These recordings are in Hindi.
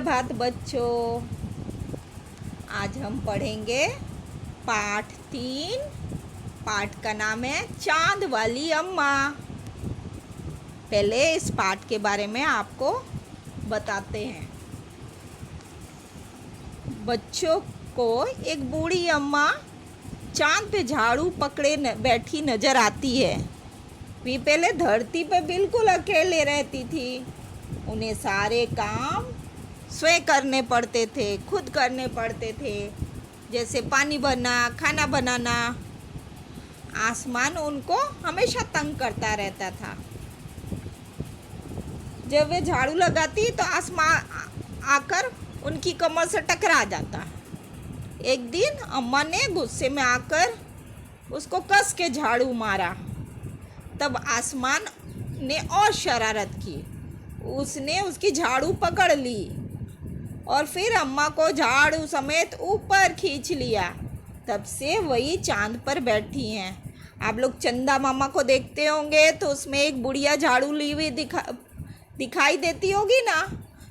सुप्रभात बच्चों। आज हम पढ़ेंगे पाठ 3। पाठ का नाम है चांद वाली अम्मा। पहले इस पाठ के बारे में आपको बताते हैं। बच्चों को एक बूढ़ी अम्मा चांद पे झाड़ू पकड़े बैठी नजर आती है। वे पहले धरती पे बिल्कुल अकेले रहती थी। उन्हें सारे काम स्वयं करने पड़ते थे, खुद करने पड़ते थे, जैसे पानी भरना, खाना बनाना। आसमान उनको हमेशा तंग करता रहता था। जब वे झाड़ू लगाती तो आसमान आकर उनकी कमर से टकरा जाता। एक दिन अम्मा ने गुस्से में आकर उसको कस के झाड़ू मारा। तब आसमान ने और शरारत की। उसने उसकी झाड़ू पकड़ ली और फिर अम्मा को झाड़ू समेत ऊपर खींच लिया। तब से वही चांद पर बैठी हैं। आप लोग चंदा मामा को देखते होंगे तो उसमें एक बुढ़िया झाड़ू ली हुई दिखाई देती होगी ना।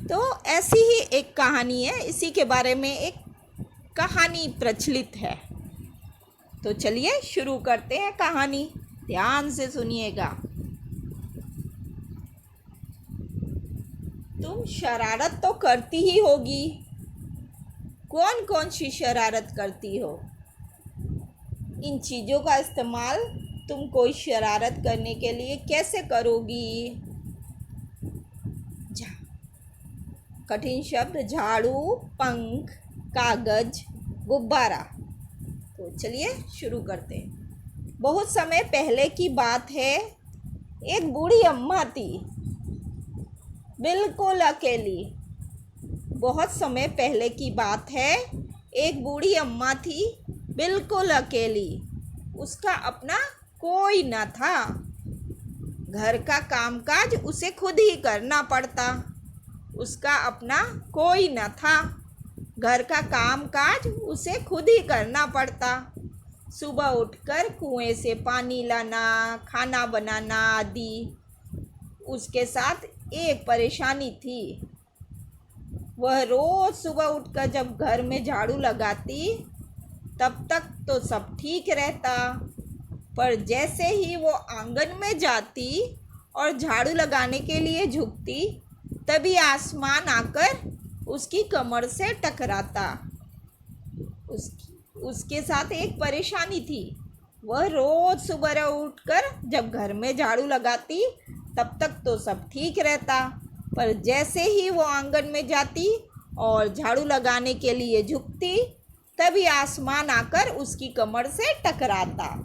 तो ऐसी ही एक कहानी है, इसी के बारे में एक कहानी प्रचलित है। तो चलिए शुरू करते हैं कहानी। ध्यान से सुनिएगा। तुम शरारत तो करती ही होगी। कौन कौन सी शरारत करती हो? इन चीज़ों का इस्तेमाल तुम कोई शरारत करने के लिए कैसे करोगी? कठिन शब्द: झाड़ू, पंख, कागज, गुब्बारा। तो चलिए शुरू करते हैं। बहुत समय पहले की बात है। एक बूढ़ी अम्मा थी, बिल्कुल अकेली। बहुत समय पहले की बात है। एक बूढ़ी अम्मा थी, बिल्कुल अकेली। उसका अपना कोई न था। घर का कामकाज उसे खुद ही करना पड़ता। उसका अपना कोई न था। घर का कामकाज उसे खुद ही करना पड़ता। सुबह उठकर कुएं से पानी लाना, खाना बनाना आदि। उसके साथ एक परेशानी थी। वह रोज सुबह उठकर जब घर में झाड़ू लगाती तब तक तो सब ठीक रहता, पर जैसे ही वो आंगन में जाती और झाड़ू लगाने के लिए झुकती तभी आसमान आकर उसकी कमर से टकराता। उसके साथ एक परेशानी थी। वह रोज सुबह उठकर जब घर में झाड़ू लगाती तब तक तो सब ठीक रहता, पर जैसे ही वो आंगन में जाती और झाड़ू लगाने के लिए झुकती तभी आसमान आकर उसकी कमर से टकराता।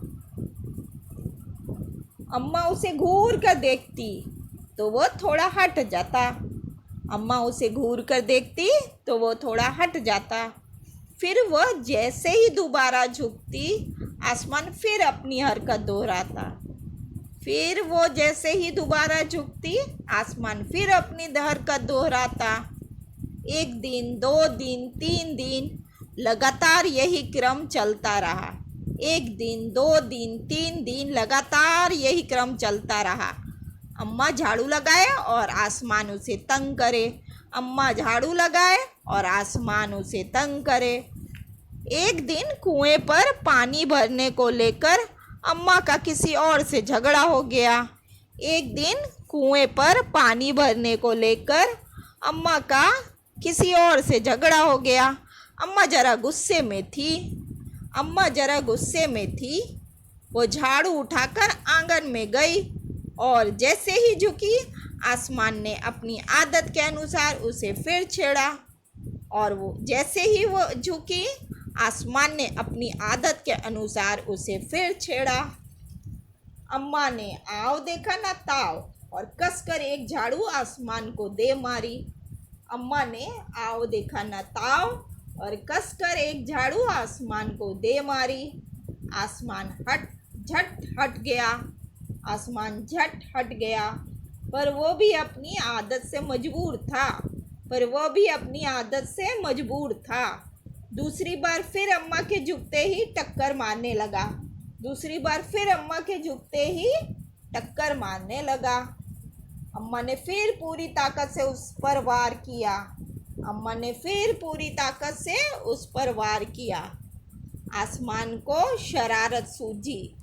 अम्मा उसे घूर कर देखती तो वो थोड़ा हट जाता। अम्मा उसे घूर कर देखती तो वो थोड़ा हट जाता। फिर वह जैसे ही दोबारा झुकती आसमान फिर अपनी हरकत दोहराता। फिर वो जैसे ही दोबारा झुकती आसमान फिर अपनी हरकत दोहराता। 1 दिन, 2 दिन, 3 दिन लगातार यही क्रम चलता रहा। 1 दिन, 2 दिन, 3 दिन लगातार यही क्रम चलता रहा। अम्मा झाड़ू लगाए और आसमान उसे तंग करे। अम्मा झाड़ू लगाए और आसमान उसे तंग करे। एक दिन कुएं पर पानी भरने को लेकर अम्मा का किसी और से झगड़ा हो गया। एक दिन कुएं पर पानी भरने को लेकर अम्मा का किसी और से झगड़ा हो गया। अम्मा जरा गुस्से में थी। वो झाड़ू उठाकर आंगन में गई और जैसे ही झुकी आसमान ने अपनी आदत के अनुसार उसे फिर छेड़ा। और वो जैसे ही वो झुकी आसमान ने अपनी आदत के अनुसार उसे फिर छेड़ा। अम्मा ने आओ देखा ना ताव और कसकर एक झाड़ू आसमान को दे मारी। अम्मा ने आओ देखा ना ताव और कसकर एक झाड़ू आसमान को दे मारी। आसमान झट हट गया। पर वो भी अपनी आदत से मजबूर था। दूसरी बार फिर अम्मा के झुकते ही टक्कर मारने लगा। अम्मा ने फिर पूरी ताकत से उस पर वार किया। अम्मा ने फिर पूरी ताकत से उस पर वार किया। आसमान को शरारत सूझी।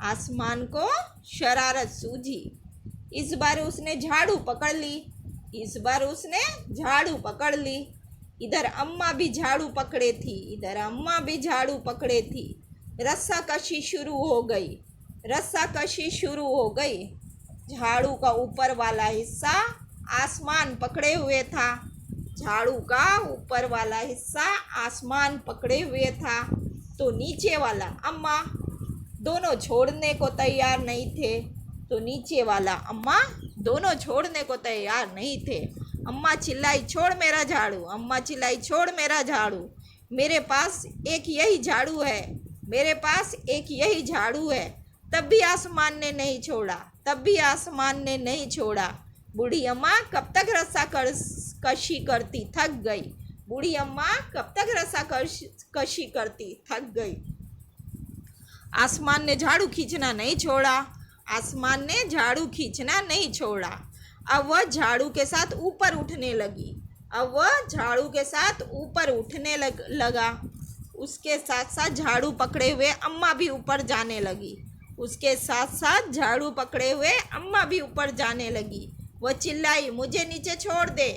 आसमान को शरारत सूझी। इस बार उसने झाड़ू पकड़ ली। इस बार उसने झाड़ू पकड़ ली। इधर अम्मा भी झाड़ू पकड़े थी। इधर अम्मा भी झाड़ू पकड़े थी। रस्साकशी शुरू हो गई। रस्साकशी शुरू हो गई। झाड़ू का ऊपर वाला हिस्सा आसमान पकड़े हुए था। झाड़ू का ऊपर वाला हिस्सा आसमान पकड़े हुए था, तो नीचे वाला अम्मा दोनों छोड़ने को तैयार नहीं थे। तो नीचे वाला अम्मा दोनों छोड़ने को तैयार नहीं थे। अम्मा चिल्लाई, छोड़ मेरा झाड़ू। अम्मा चिल्लाई, छोड़ मेरा झाड़ू। मेरे पास एक यही झाड़ू है। मेरे पास एक यही झाड़ू है। तब भी आसमान ने नहीं छोड़ा। तब भी आसमान ने नहीं छोड़ा। बूढ़ी अम्मा कब तक रस्साकशी करती थक गई। बूढ़ी अम्मा कब तक रस्साकशी करती थक गई। आसमान ने झाड़ू खींचना नहीं छोड़ा। आसमान ने झाड़ू खींचना नहीं छोड़ा। अब वह झाड़ू के साथ ऊपर उठने लगी। अब वह झाड़ू के साथ ऊपर उठने लगा। उसके साथ साथ झाड़ू पकड़े हुए अम्मा भी ऊपर जाने लगी। उसके साथ साथ झाड़ू पकड़े हुए अम्मा भी ऊपर जाने लगी। वह चिल्लाई, मुझे नीचे छोड़ दे।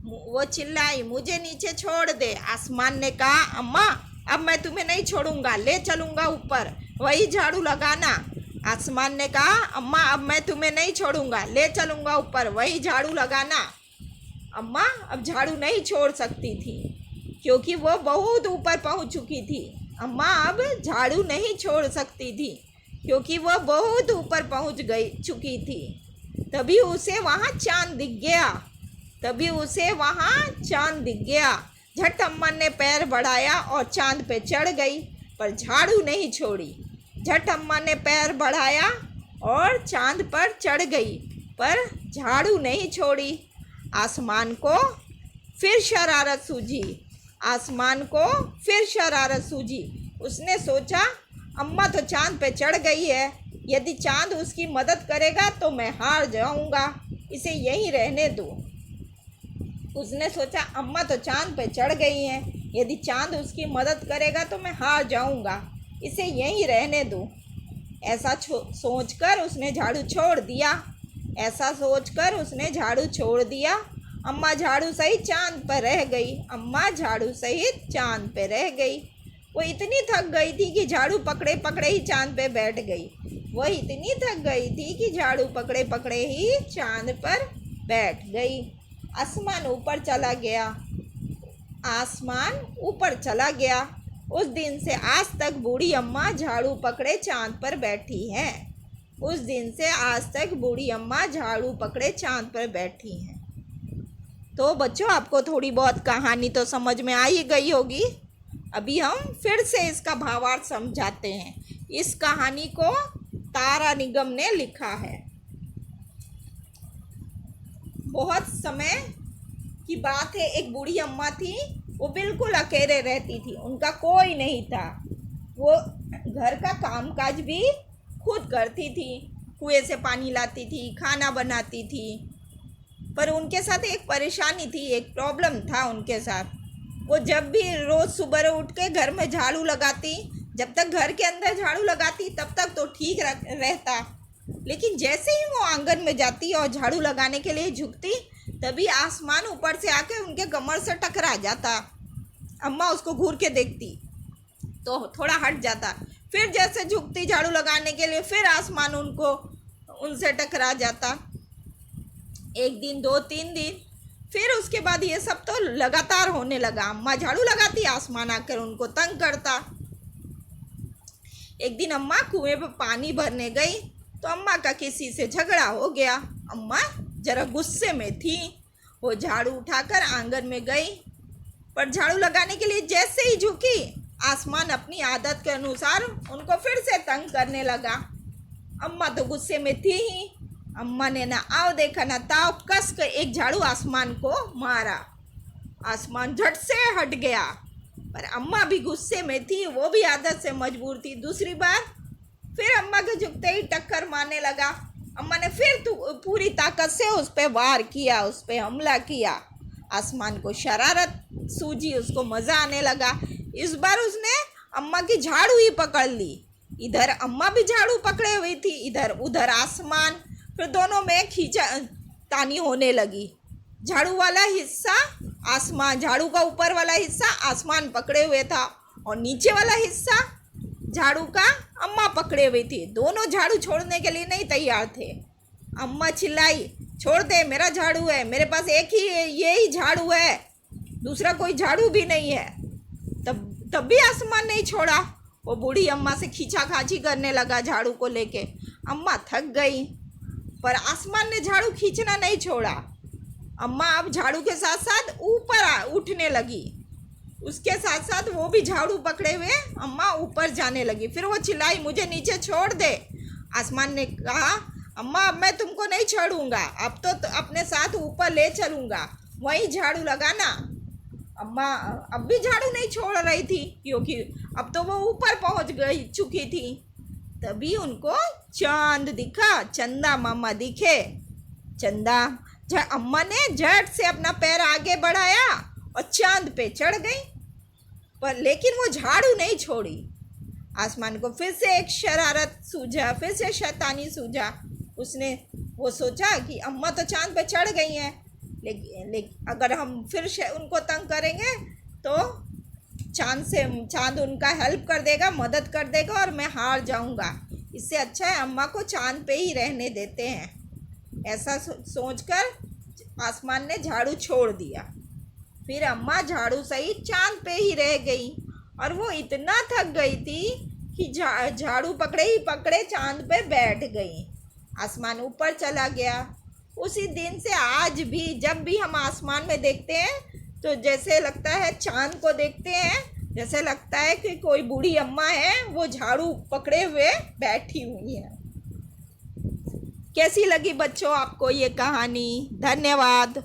वो चिल्लाई, मुझे नीचे छोड़ दे। आसमान ने कहा, अम्मा अब मैं तुम्हें नहीं छोड़ूंगा, ले चलूंगा ऊपर, वही झाड़ू लगाना। आसमान ने कहा, अम्मा अब मैं तुम्हें नहीं छोड़ूंगा, ले चलूंगा ऊपर, वही झाड़ू लगाना। अम्मा अब झाड़ू नहीं छोड़ सकती थी, क्योंकि वो बहुत ऊपर पहुंच चुकी थी। अम्मा अब झाड़ू नहीं छोड़ सकती थी, क्योंकि वह बहुत ऊपर पहुंच चुकी थी। तभी उसे वहाँ चांद दिख गया। तभी उसे वहाँ चांद दिख गया। झट अम्मा ने पैर बढ़ाया और चांद पे चढ़ गई, पर झाड़ू नहीं छोड़ी। झट अम्मा ने पैर बढ़ाया और चांद पर चढ़ गई, पर झाड़ू नहीं छोड़ी। आसमान को फिर शरारत सूझी। आसमान को फिर शरारत सूझी। उसने सोचा, अम्मा तो चांद पे चढ़ गई है, यदि चांद उसकी मदद करेगा तो मैं हार जाऊंगा, इसे यहीं रहने दो। उसने सोचा, अम्मा तो चांद पे चढ़ गई हैं, यदि चांद उसकी मदद करेगा तो मैं हार जाऊंगा, इसे यहीं रहने दो। ऐसा सोचकर उसने झाड़ू छोड़ दिया। ऐसा सोचकर उसने झाड़ू छोड़ दिया। अम्मा झाड़ू सहित चांद पर रह गई। अम्मा झाड़ू सहित चांद पे रह गई। वो इतनी थक गई थी कि झाड़ू पकड़े पकड़े ही चांद पे बैठ गई। वह इतनी थक गई थी कि झाड़ू पकड़े पकड़े ही चांद पर बैठ गई। आसमान ऊपर चला गया। आसमान ऊपर चला गया। उस दिन से आज तक बूढ़ी अम्मा झाड़ू पकड़े चांद पर बैठी हैं। उस दिन से आज तक बूढ़ी अम्मा झाड़ू पकड़े चांद पर बैठी हैं। तो बच्चों, आपको थोड़ी बहुत कहानी तो समझ में आ ही गई होगी। अभी हम फिर से इसका भावार्थ समझाते हैं। इस कहानी को तारा निगम ने लिखा है। बहुत समय की बात है, एक बूढ़ी अम्मा थी। वो बिल्कुल अकेले रहती थी, उनका कोई नहीं था। वो घर का कामकाज भी खुद करती थी, कुएं से पानी लाती थी, खाना बनाती थी। पर उनके साथ एक परेशानी थी, एक प्रॉब्लम था उनके साथ। वो जब भी रोज़ सुबह उठ के घर में झाड़ू लगाती, जब तक घर के अंदर झाड़ू लगाती तब तक तो ठीक रहता, लेकिन जैसे ही वो आंगन में जाती और झाड़ू लगाने के लिए झुकती, तभी आसमान ऊपर से आके उनके कमर से टकरा जाता। अम्मा उसको घूर के देखती तो थोड़ा हट जाता। फिर जैसे झुकती झाड़ू लगाने के लिए, फिर आसमान उनसे टकरा जाता। एक दिन, 2-3 दिन, फिर उसके बाद ये सब तो लगातार होने लगा। अम्मा झाड़ू लगाती, आसमान आकर उनको तंग करता। एक दिन अम्मा कुएं पर पानी भरने गई तो अम्मा का किसी से झगड़ा हो गया। अम्मा जरा गुस्से में थी। वो झाड़ू उठाकर आंगन में गई, पर झाड़ू लगाने के लिए जैसे ही झुकी, आसमान अपनी आदत के अनुसार उनको फिर से तंग करने लगा। अम्मा तो गुस्से में थी ही। अम्मा ने ना आओ देखा ना ताव, कस कर एक झाड़ू आसमान को मारा। आसमान झट से हट गया, पर अम्मा भी गुस्से में थी, वो भी आदत से मजबूर थी। दूसरी बार फिर अम्मा के झुकते ही टक्कर मारने लगा। अम्मा ने फिर पूरी ताकत से उस पर वार किया, उस पर हमला किया। आसमान को शरारत सूझी, उसको मज़ा आने लगा। इस बार उसने अम्मा की झाड़ू ही पकड़ ली। इधर अम्मा भी झाड़ू पकड़े हुई थी, इधर उधर आसमान। फिर दोनों में खींचा तानी होने लगी। झाड़ू वाला हिस्सा आसमान, झाड़ू का ऊपर वाला हिस्सा आसमान पकड़े हुए था और नीचे वाला हिस्सा झाड़ू का अम्मा पकड़े हुई थी। दोनों झाड़ू छोड़ने के लिए नहीं तैयार थे। अम्मा चिल्लाई, छोड़ दे, मेरा झाड़ू है, मेरे पास एक ही ये ही झाड़ू है, दूसरा कोई झाड़ू भी नहीं है। तब भी आसमान नहीं छोड़ा। वो बूढ़ी अम्मा से खींचा खाची करने लगा झाड़ू को लेके। अम्मा थक गई, पर आसमान ने झाड़ू खींचना नहीं छोड़ा। अम्मा अब झाड़ू के साथ साथ ऊपर उठने लगी, उसके साथ साथ वो भी झाड़ू पकड़े हुए अम्मा ऊपर जाने लगी। फिर वो चिल्लाई, मुझे नीचे छोड़ दे। आसमान ने कहा, अम्मा अब मैं तुमको नहीं छोड़ूंगा, अब तो अपने साथ ऊपर ले चलूँगा, वहीं झाड़ू लगाना। अम्मा अब भी झाड़ू नहीं छोड़ रही थी, क्योंकि अब तो वो ऊपर पहुंच गई चुकी थी। तभी उनको चांद दिखा, चंदा मामा दिखे। अम्मा ने झट से अपना पैर आगे बढ़ाया और चांद पे चढ़ गई, पर लेकिन वो झाड़ू नहीं छोड़ी। आसमान को फिर से एक शरारत सूझा, फिर से शैतानी सूझा। उसने वो सोचा कि अम्मा तो चांद पे चढ़ गई हैं, लेकिन अगर हम फिर उनको तंग करेंगे तो चांद उनका हेल्प कर देगा, मदद कर देगा और मैं हार जाऊंगा। इससे अच्छा है अम्मा को चांद पे ही रहने देते हैं। ऐसा सोचकर आसमान ने झाड़ू छोड़ दिया। फिर अम्मा झाड़ू सहित चांद पे ही रह गई और वो इतना थक गई थी कि झाड़ू पकड़े ही पकड़े चांद पे बैठ गई। आसमान ऊपर चला गया। उसी दिन से आज भी जब भी हम आसमान में देखते हैं तो जैसे लगता है चांद को देखते हैं, जैसे लगता है कि कोई बूढ़ी अम्मा है, वो झाड़ू पकड़े हुए बैठी हुई है। कैसी लगी बच्चों आपको ये कहानी? धन्यवाद।